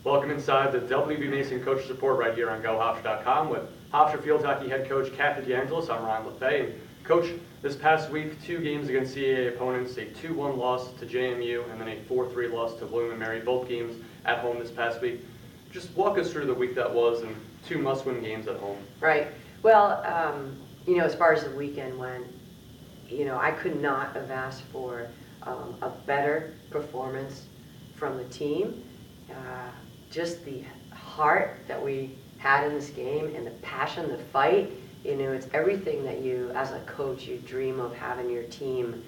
Welcome inside the WB Mason Coaches Report right here on GoHofstra.com with Hofstra Field Hockey Head Coach Kathy Angelis. I'm Ryan LeFay. And Coach, this past week, 2 games against CAA opponents, a 2-1 loss to JMU and then a 4-3 loss to William & Mary, both games at home this past week. Just walk us through the week that was and 2 must-win games at home. Right. Well, as far as the weekend went, I could not have asked for a better performance from the team. Just the heart that we had in this game and the passion, the fight, it's everything that you, as a coach, you dream of having your team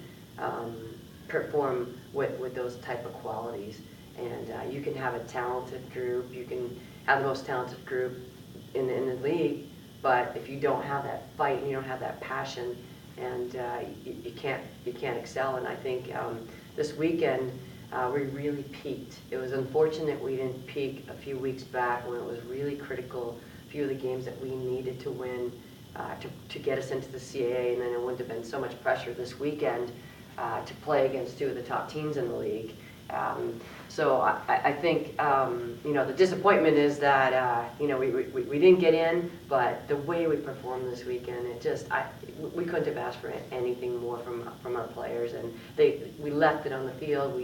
perform with those type of qualities. And you can have a talented group, you can have the most talented group in the league, but if you don't have that fight and you don't have that passion, and you can't excel. And I think this weekend we really peaked. It was unfortunate we didn't peak a few weeks back when it was really critical. A few of the games that we needed to win to get us into the CAA, and then it wouldn't have been so much pressure this weekend to play against 2 of the top teams in the league. So I think the disappointment is that we didn't get in, but the way we performed this weekend, we couldn't have asked for anything more from our players, and we left it on the field.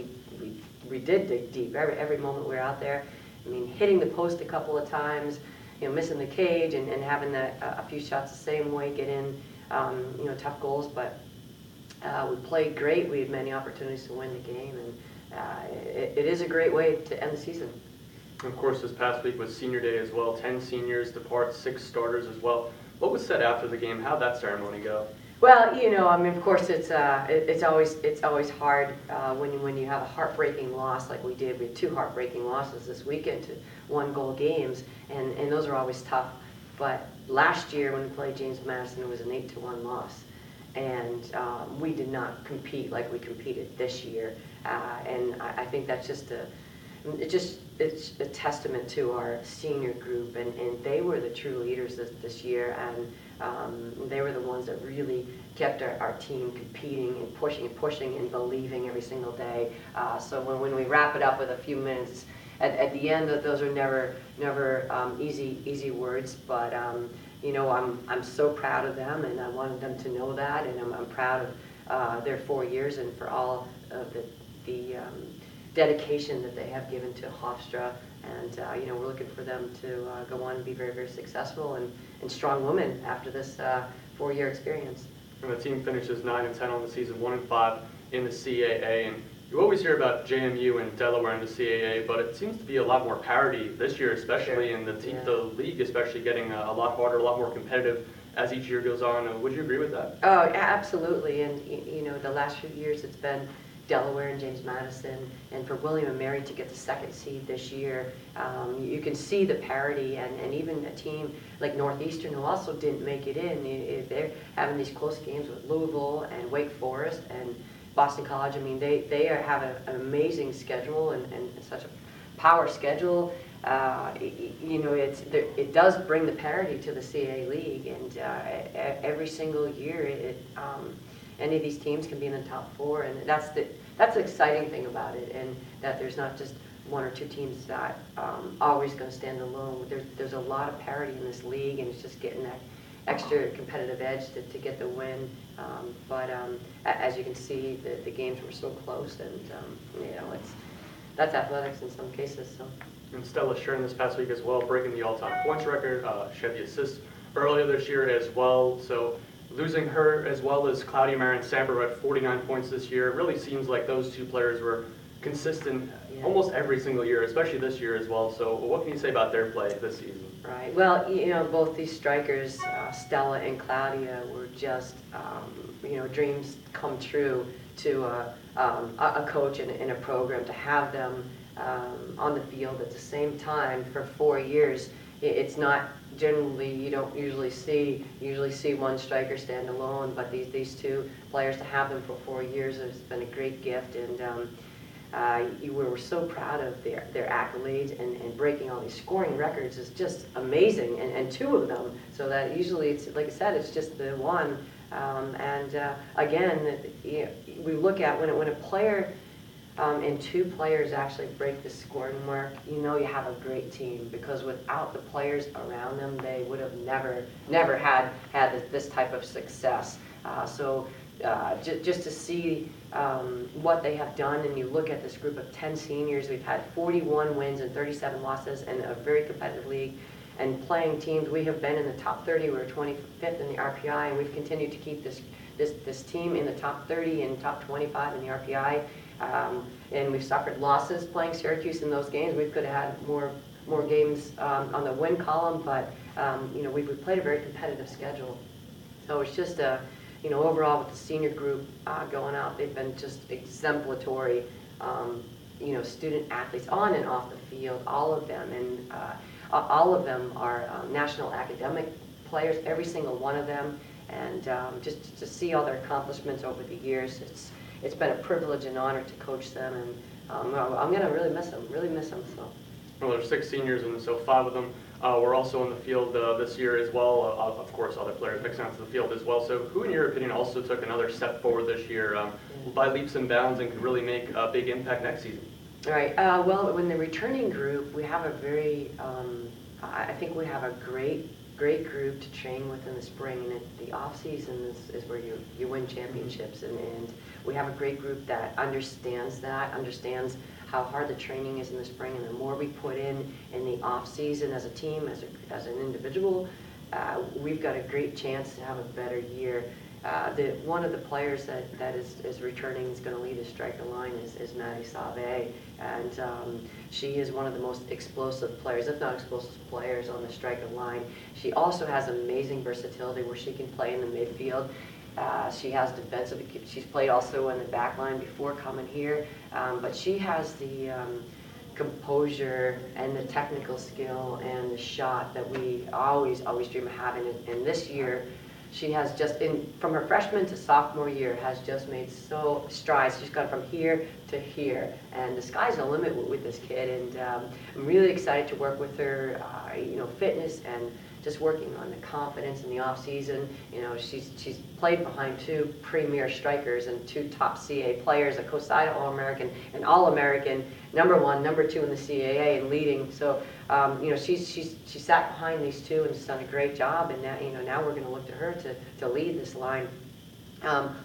We did dig deep every moment we were out there. I mean, hitting the post a couple of times, missing the cage and having a few shots the same way, get in tough goals, but we played great. We had many opportunities to win the game, and it is a great way to end the season. Of course, this past week was senior day as well. 10 seniors depart, 6 starters as well. What was said after the game? How'd that ceremony go? Well, of course, it's always hard when you have a heartbreaking loss like we did. We had 2 heartbreaking losses this weekend to 1-goal games, and those are always tough. But last year when we played James Madison, it was an 8-1 loss. And we did not compete like we competed this year, and I think that's it's a testament to our senior group, and they were the true leaders this year, and they were the ones that really kept our team competing and pushing and believing every single day. So when we wrap it up with a few minutes at the end, those are never easy words, but I'm so proud of them, and I wanted them to know that, and I'm proud of their 4 years and for all of the dedication that they have given to Hofstra, and we're looking for them to go on and be very, very successful and strong women after this 4-year experience. And the team finishes 9-10 on the season, 1-5 in the CAA, and you always hear about JMU and Delaware in the CAA, but it seems to be a lot more parity this year, especially, and the league especially getting a lot harder, a lot more competitive as each year goes on. Would you agree with that? Oh, absolutely. And the last few years it's been Delaware and James Madison, and for William & Mary to get the 2nd seed this year, you can see the parity, and even a team like Northeastern, who also didn't make it in, they're having these close games with Louisville and Wake Forest and Boston College. I mean, they have an amazing schedule and such a power schedule. It does bring the parity to the CAA league, and every single year, any of these teams can be in the top 4, and that's the exciting thing about it, and that there's not just 1 or 2 teams that always going to stand alone. There's a lot of parity in this league, and it's just getting that extra competitive edge to get the win. But as you can see, the games were so close, and that's athletics in some cases. So. And Stella Shern this past week as well, breaking the all-time points record. She had the assist earlier this year as well. So losing her as well as Claudia Marin Samper at 49 points this year, it really seems like those 2 players were consistent almost every single year, especially this year as well. So what can you say about their play this season? Right. Well, both these strikers, Stella and Claudia, were just dreams come true to a coach and a program to have them on the field at the same time for 4 years. It's not generally, you don't usually see one striker stand alone, but these 2 players, to have them for 4 years has been a great gift, and we were so proud of their accolades, and breaking all these scoring records is just amazing, and 2 of them, so that usually it's, like I said, it's just the one. Again, we look at when a player and 2 players actually break the scoring mark, you know you have a great team, because without the players around them, they would have never had this type of success. Just to see what they have done, and you look at this group of 10 seniors, we've had 41 wins and 37 losses in a very competitive league, and playing teams. We have been in the top 30, we're 25th in the RPI, and we've continued to keep this team in the top 30 and top 25 in the RPI. And we've suffered losses playing Syracuse in those games. We could have had more games on the win column, but we've played a very competitive schedule. So it's just overall with the senior group going out, they've been just exemplary. Student athletes on and off the field, all of them, and all of them are national academic players, every single one of them. And just to see all their accomplishments over the years, it's been a privilege and honor to coach them, and I'm going to really miss them. So. Well, there's 6 seniors, and so 5 of them were also in the field this year as well. Of course, other players mixing onto the field as well. So who, in your opinion, also took another step forward this year by leaps and bounds and could really make a big impact next season? All right. Well, when the returning group, we have a very, I think we have a great group to train with in the spring, and the off season is where you win championships, and we have a great group that understands how hard the training is in the spring, and the more we put in the off season as a team, as an individual, we've got a great chance to have a better year. One of the players that is returning is going to lead the striker line is Maddie Save, and she is one of the most explosive players, if not explosive players, on the striker line. She also has amazing versatility where she can play in the midfield. She has defensive. She's played also in the back line before coming here, but she has the composure and the technical skill and the shot that we always dream of having. And this year, she has just, from her freshman to sophomore year, has just made so strides. She's gone from here to here, and the sky's the limit with this kid. And I'm really excited to work with her. Fitness and just working on the confidence in the off season. She's played behind 2 premier strikers and 2 top CAA players, a COSIDA All-American and All-American, #1, #2 in the CAA and leading. So she sat behind these 2 and has done a great job. And now we're going to look to her to lead this line.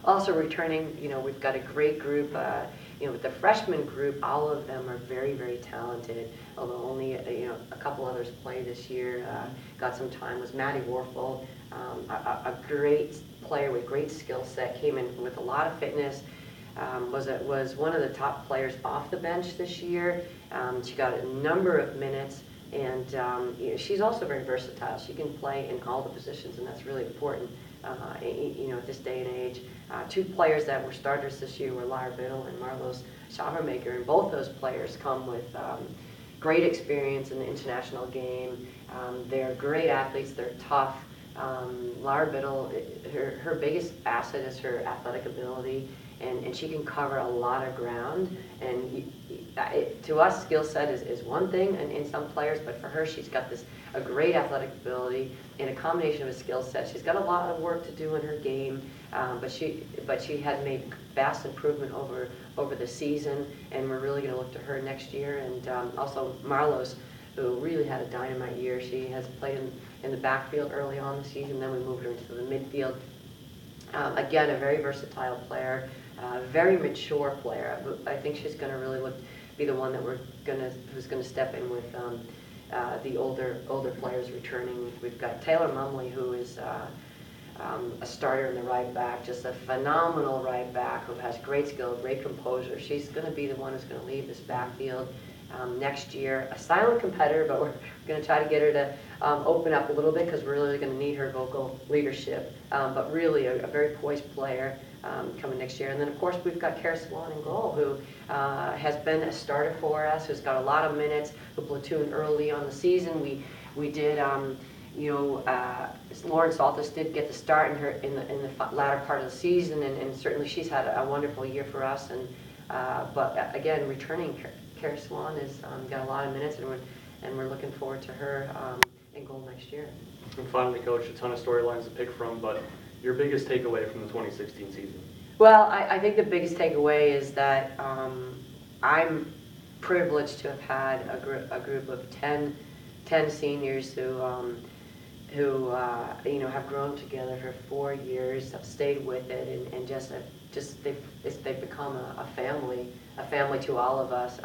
Also returning, we've got a great group. With the freshman group, all of them are very, very talented. Although only a couple others played this year, got some time. Was Maddie Warfel, a great player with great skill set, came in with a lot of fitness. Was one of the top players off the bench this year. She got a number of minutes, and she's also very versatile. She can play in all the positions, and that's really important. At this day and age. 2 players that were starters this year were Lara Biddle and Marlos Schabermaker, and both those players come with great experience in the international game. They're great athletes. They're tough. Lara Biddle, her biggest asset is her athletic ability, and she can cover a lot of ground. And to us, skill set is one thing in some players, but for her, she's got a great athletic ability and a combination of a skill set. She's got a lot of work to do in her game, but she had made vast improvement over the season, and we're really going to look to her next year. And also Marlos, who really had a dynamite year. She has played in the backfield early on the season, then we moved her into the midfield. Again, a very versatile player, very mature player. I think she's going to really be the one that who's going to step in with the older players returning. We've got Taylor Mumley, who is a starter in the right back, just a phenomenal right back who has great skill, great composure. She's going to be the one who's going to lead this backfield next year. A silent competitor, but we're going to try to get her to open up a little bit because we're really going to need her vocal leadership. But really a very poised player coming next year. And then, of course, we've got Kara Swan in goal, who has been a starter for us, who's got a lot of minutes, who platooned early on the season. We did, Lauren Saltis did get the start in the latter part of the season, and certainly she's had a wonderful year for us. And but again, returning Kara Swan has got a lot of minutes, and we're looking forward to her in goal next year. And finally, Coach, a ton of storylines to pick from, but your biggest takeaway from the 2016 season? Well, I think the biggest takeaway is that I'm privileged to have had a group of 10 seniors who have grown together for 4 years, have stayed with it, and they've become a family to all of us.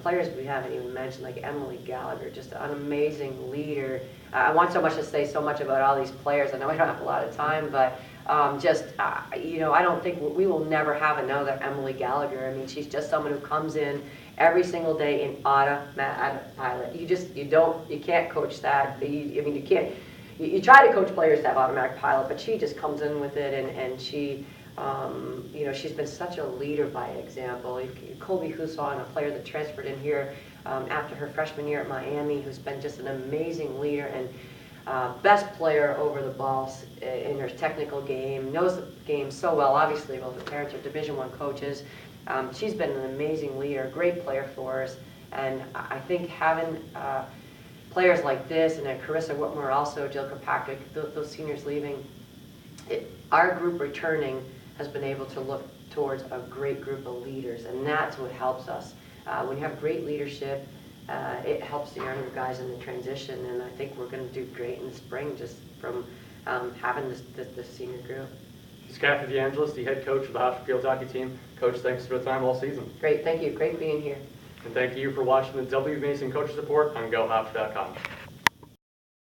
Players we haven't even mentioned, like Emily Gallagher, just an amazing leader. I want so much to say so much about all these players. I know we don't have a lot of time, but I don't think we will never have another Emily Gallagher. I mean, she's just someone who comes in every single day in autopilot. You can't coach that. You can't. You try to coach players to have automatic pilot, but she just comes in with it, and she, she's been such a leader by example. Colby Huson, a player that transferred in here after her freshman year at Miami, who's been just an amazing leader and best player over the ball in her technical game, knows the game so well. Obviously, both her parents are Division I coaches. She's been an amazing leader, great player for us, and I think having players like this, and then Carissa Whitmore also, Jill Kirkpatrick, those seniors leaving, our group returning has been able to look towards a great group of leaders, and that's what helps us. When you have great leadership, it helps the younger guys in the transition, and I think we're going to do great in the spring just from having this senior group. This is Kathy Angelis, the head coach of the Hofstra Field Hockey Team. Coach, thanks for the time all season. Great, thank you. Great being here. And thank you for watching the W. Mason Coaches Report on GoHofstra.com.